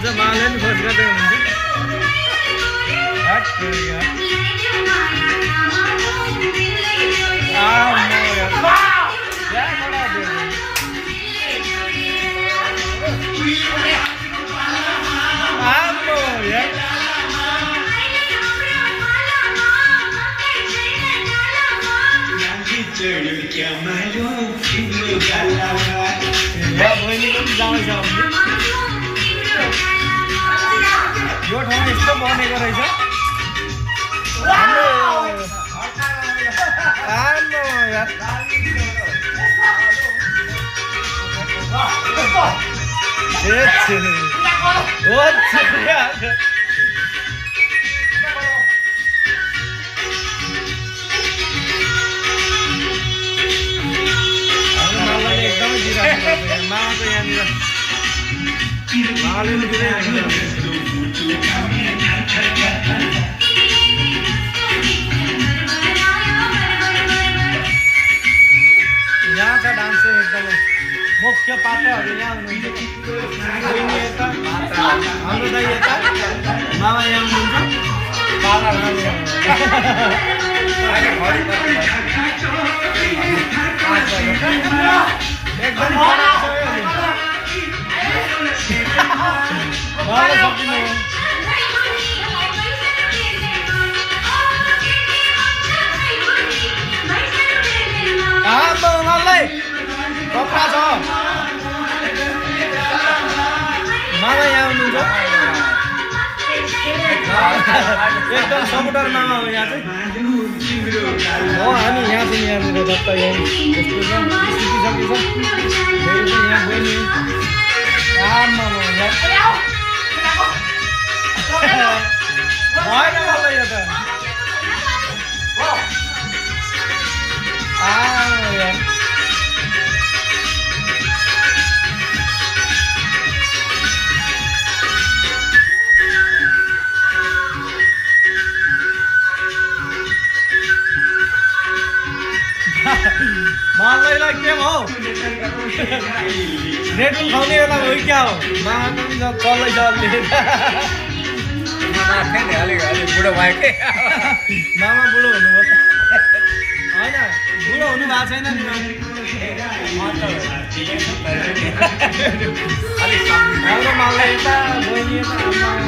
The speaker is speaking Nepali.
हुन्छ माले नि खोज गर्दै हुनुहुन्छ यो ठाउँ यस्तो बनेको रहेछ यहाँका डान्स एकदमै मुख्य पात्रहरू यहाँ हुनुहुन्छ हाम्रो दाइ यता मामा यहाँ हुनुहुन्छ एकदम कपडा छ मामा यहाँ हुनुहुन्छ एकदम सपोर्टर मामा हो यहाँ चाहिँ हो हामी यहाँ चाहिँ यहाँनिर जता यहाँ यहाँ बहिनी आमा भएन मलाई यो त मलाई के हो नेट खाउने बेला हो क्या हो मामा पनि चल्दैछ बुढो भएकै मामा बुढो हुनुभयो होइन बुढो हुनु भएको छैन नि हाम्रो माललाई यता बहिनी